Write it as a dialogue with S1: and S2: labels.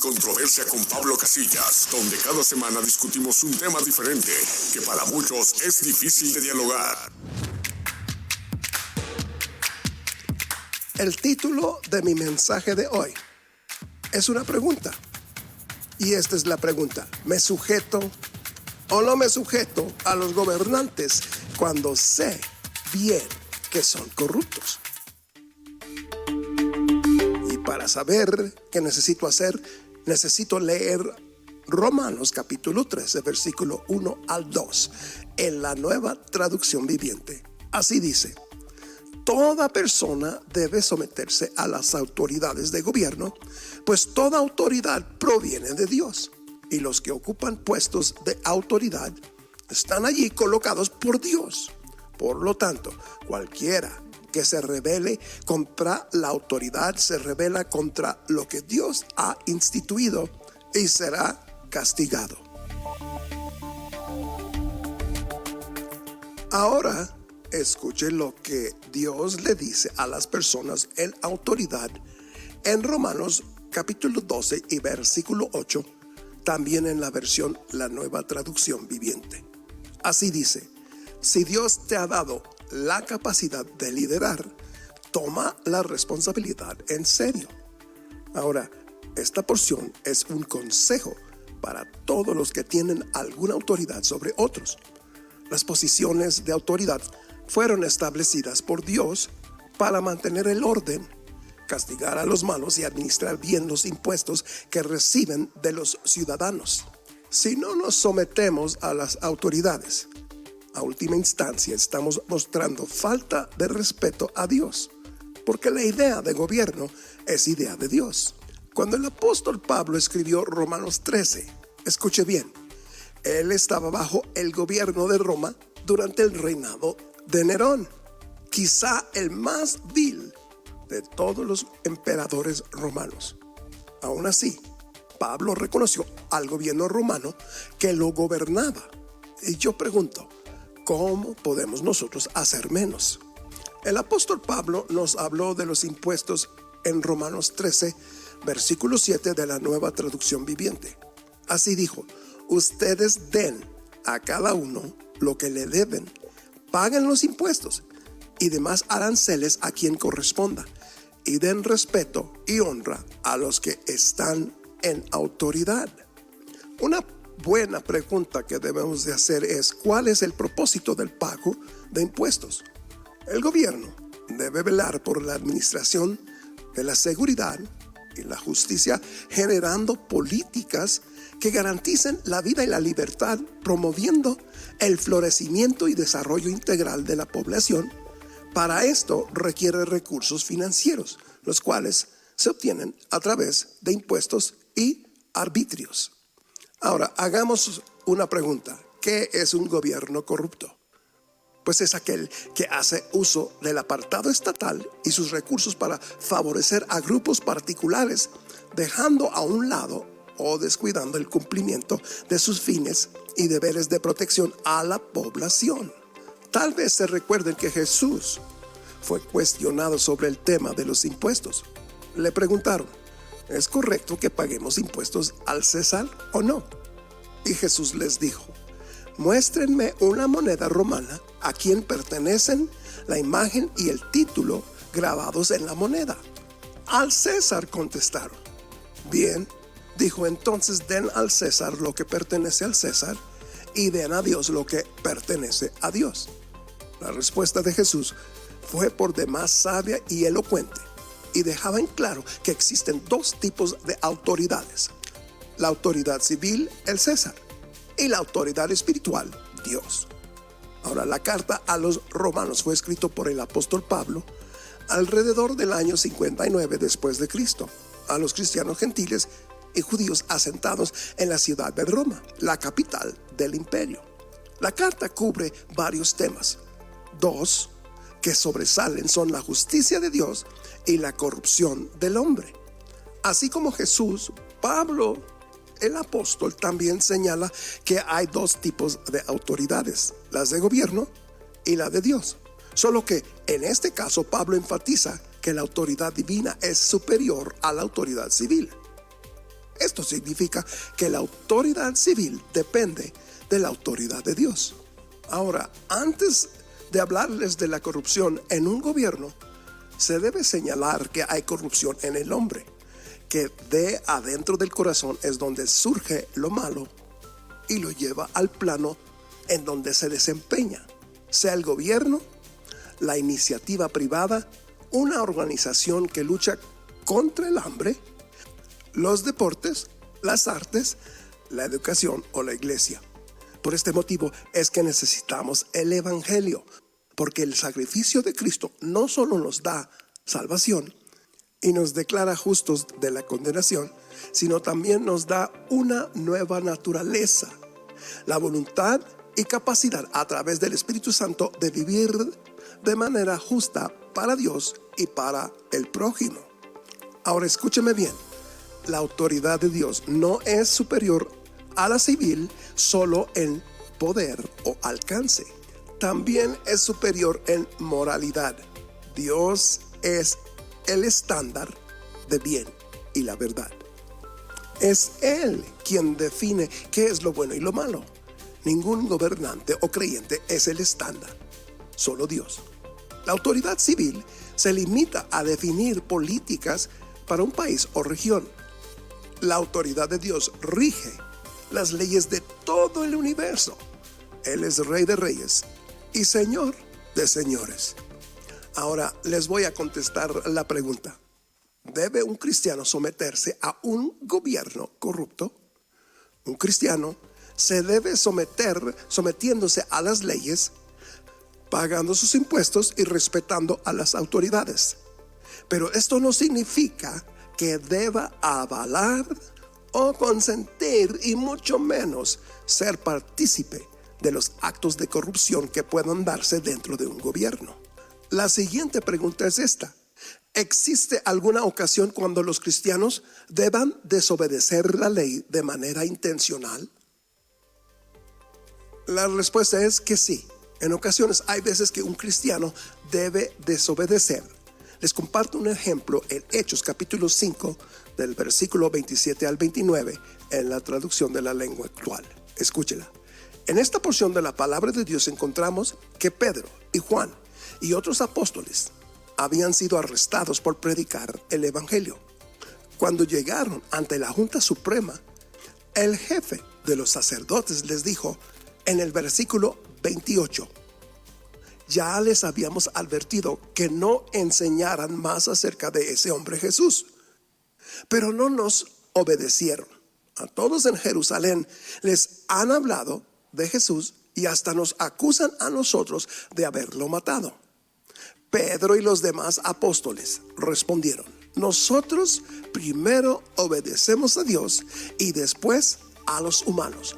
S1: controversia con Pablo Casillas, donde cada semana discutimos un tema diferente que para muchos es difícil de dialogar.
S2: El título de mi mensaje de hoy es una pregunta. Y esta es la pregunta: ¿me sujeto o no me sujeto a los gobernantes cuando sé bien que son corruptos? Y para saber qué necesito hacer, necesito leer Romanos capítulo 13, versículo 1 al 2, en la Nueva Traducción Viviente. Así dice: toda persona debe someterse a las autoridades de gobierno, pues toda autoridad proviene de Dios, y los que ocupan puestos de autoridad están allí colocados por Dios. Por lo tanto, cualquiera que se rebele contra la autoridad se rebela contra lo que Dios ha instituido y será castigado. Ahora, escuche lo que Dios le dice a las personas en autoridad en Romanos capítulo 12 y versículo 8, también en la versión La Nueva Traducción Viviente. Así dice: si Dios te ha dado la capacidad de liderar, toma la responsabilidad en serio. Ahora, esta porción es un consejo para todos los que tienen alguna autoridad sobre otros. Las posiciones de autoridad fueron establecidas por Dios para mantener el orden, castigar a los malos y administrar bien los impuestos que reciben de los ciudadanos. Si no nos sometemos a las autoridades, a última instancia estamos mostrando falta de respeto a Dios, porque la idea de gobierno es idea de Dios. Cuando el apóstol Pablo escribió Romanos 13, escuche bien, él estaba bajo el gobierno de Roma durante el reinado de Nerón, quizá el más vil de todos los emperadores romanos. Aún así, Pablo reconoció al gobierno romano que lo gobernaba. Y yo pregunto, ¿cómo podemos nosotros hacer menos? El apóstol Pablo nos habló de los impuestos en Romanos 13, versículo 7 de la Nueva Traducción Viviente. Así dijo: ustedes den a cada uno lo que le deben, paguen los impuestos y demás aranceles a quien corresponda, y den respeto y honra a los que están en autoridad. Una buena pregunta que debemos de hacer es: ¿cuál es el propósito del pago de impuestos? El gobierno debe velar por la administración de la seguridad y la justicia, generando políticas que garanticen la vida y la libertad, promoviendo el florecimiento y desarrollo integral de la población. Para esto requiere recursos financieros, los cuales se obtienen a través de impuestos y arbitrios. Ahora, hagamos una pregunta: ¿qué es un gobierno corrupto? Pues es aquel que hace uso del apartado estatal y sus recursos para favorecer a grupos particulares, dejando a un lado o descuidando el cumplimiento de sus fines y deberes de protección a la población. Tal vez se recuerden que Jesús fue cuestionado sobre el tema de los impuestos. Le preguntaron: ¿es correcto que paguemos impuestos al César o no? Y Jesús les dijo: muéstrenme una moneda romana a quien pertenecen la imagen y el título grabados en la moneda. Al César, contestaron. Bien, dijo, entonces den al César lo que pertenece al César y den a Dios lo que pertenece a Dios. La respuesta de Jesús fue por demás sabia y elocuente, y dejaba en claro que existen dos tipos de autoridades: la autoridad civil, el César, y la autoridad espiritual, Dios. Ahora, la carta a los romanos fue escrito por el apóstol Pablo alrededor del año 59 después de Cristo a los cristianos gentiles y judíos asentados en la ciudad de Roma, la capital del imperio. La carta cubre varios temas. Dos que sobresalen son la justicia de Dios y la corrupción del hombre. Así como Jesús, Pablo, el apóstol, también señala que hay dos tipos de autoridades: las de gobierno y la de Dios. Solo que en este caso Pablo enfatiza que la autoridad divina es superior a la autoridad civil. Esto significa que la autoridad civil depende de la autoridad de Dios. Ahora, antes de hablarles de la corrupción en un gobierno, se debe señalar que hay corrupción en el hombre, que de adentro del corazón es donde surge lo malo y lo lleva al plano en donde se desempeña, sea el gobierno, la iniciativa privada, una organización que lucha contra el hambre, los deportes, las artes, la educación o la iglesia. Por este motivo es que necesitamos el Evangelio, porque el sacrificio de Cristo no solo nos da salvación y nos declara justos de la condenación, sino también nos da una nueva naturaleza, la voluntad y capacidad a través del Espíritu Santo de vivir de manera justa para Dios y para el prójimo. Ahora escúcheme bien, la autoridad de Dios no es superior a la civil solo en poder o alcance. También es superior en moralidad. Dios es el estándar de bien y la verdad. Es Él quien define qué es lo bueno y lo malo. Ningún gobernante o creyente es el estándar, solo Dios. La autoridad civil se limita a definir políticas para un país o región. La autoridad de Dios rige las leyes de todo el universo. Él es Rey de reyes y Señor de señores. Ahora les voy a contestar la pregunta: ¿debe un cristiano someterse a un gobierno corrupto? Un cristiano se debe sometiéndose a las leyes, pagando sus impuestos y respetando a las autoridades. Pero esto no significa que deba avalar o consentir, y mucho menos ser partícipe de los actos de corrupción que puedan darse dentro de un gobierno. La siguiente pregunta es esta: ¿existe alguna ocasión cuando los cristianos deban desobedecer la ley de manera intencional? La respuesta es que sí. En ocasiones hay veces que un cristiano debe desobedecer. Les comparto un ejemplo en Hechos capítulo 5 del versículo 27 al 29 en la traducción de la lengua actual. Escúchela. En esta porción de la palabra de Dios encontramos que Pedro y Juan y otros apóstoles habían sido arrestados por predicar el evangelio. Cuando llegaron ante la Junta Suprema, el jefe de los sacerdotes les dijo en el versículo 28: ya les habíamos advertido que no enseñaran más acerca de ese hombre Jesús, pero no nos obedecieron. A todos en Jerusalén les han hablado de Jesús y hasta nos acusan a nosotros de haberlo matado. Pedro y los demás apóstoles respondieron: nosotros primero obedecemos a Dios y después a los humanos.